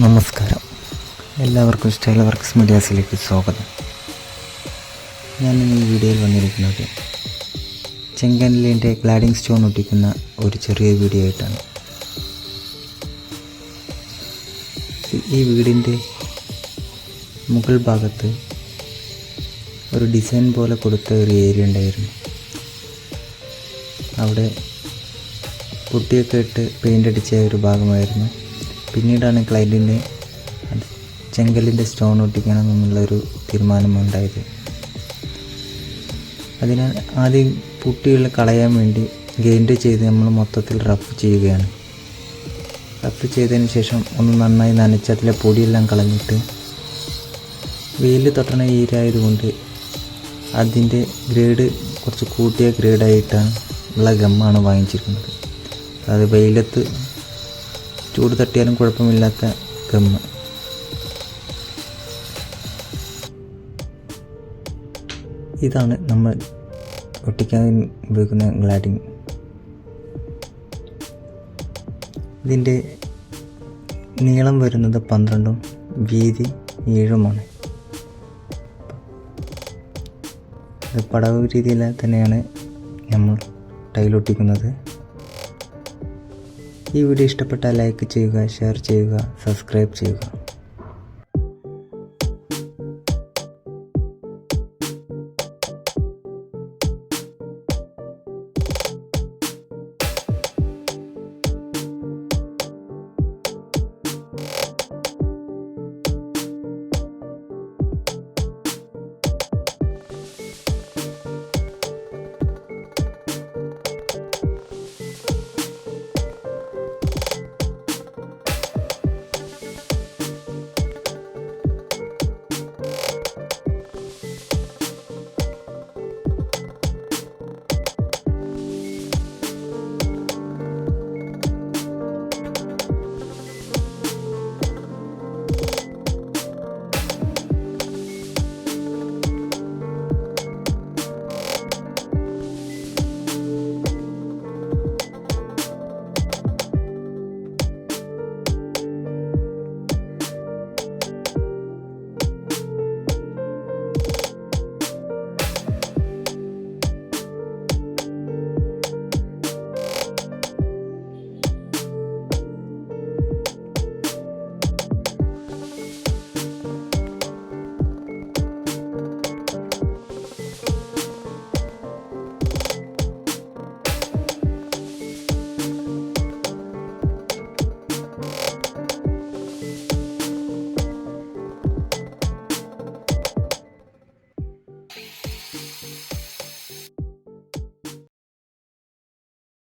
നമസ്കാരം, എല്ലാവർക്കും style works മീഡിയാസിലേക്ക് സ്വാഗതം. ഞാൻ ഈ വീഡിയോയിൽ വന്നിരിക്കുന്നത് ചെങ്കല്ലിൻ്റെ ക്ലാഡിംഗ് സ്റ്റോൺ ഒട്ടിക്കുന്ന ഒരു ചെറിയ വീഡിയോ ആയിട്ടാണ്. ഈ വീടിൻ്റെ മുകൾ ഭാഗത്ത് ഒരു ഡിസൈൻ പോലെ കൊടുത്ത ഒരു ഏരിയ ഉണ്ടായിരുന്നു. അവിടെ പുട്ടിയൊക്കെ ഇട്ട് പെയിൻ്റ് അടിച്ച ഒരു ഭാഗമായിരുന്നു. പിന്നീടാണ് ക്ലയൻറ്റിൻ്റെ ചെങ്കല്ലിൻ്റെ സ്റ്റോൺ ഒട്ടിക്കണമെന്നുള്ളൊരു തീരുമാനമുണ്ടായത്. അതിനാൽ ആദ്യം പുട്ടികൾ കളയാൻ വേണ്ടി ഗ്രൈൻഡ് ചെയ്ത് നമ്മൾ മൊത്തത്തിൽ റഫ് ചെയ്യുകയാണ്. റഫ് ചെയ്തതിന് ശേഷം ഒന്ന് നന്നായി നനച്ച് അതിലെ പൊടിയെല്ലാം കളഞ്ഞിട്ട് വെയിൽ തട്ടണ ഈരായതുകൊണ്ട് അതിൻ്റെ ഗ്രേഡ് കുറച്ച് കൂട്ടിയ ഗ്രേഡായിട്ടാണ് ഉള്ള ഗമ്മാണ് വാങ്ങിച്ചിരിക്കുന്നത്. അത് വെയിലത്ത് ചൂട് തട്ടിയാലും കുഴപ്പമില്ലാത്ത ഗമ്മ്. ഇതാണ് നമ്മൾ ഒട്ടിക്കാൻ ഉപയോഗിക്കുന്ന ഗ്ലാഡിങ്. ഇതിൻ്റെ നീളം വരുന്നത് 12ഉം വീതി 7ഉമാണ്. ഇത് പടവ് രീതിയിൽ തന്നെയാണ് നമ്മൾ ടൈലൊട്ടിക്കുന്നത്. ഈ വീഡിയോ ഇഷ്ടപ്പെട്ടാൽ ലൈക്ക് ചെയ്യുക, ഷെയർ ചെയ്യുക, സബ്സ്ക്രൈബ് ചെയ്യുക.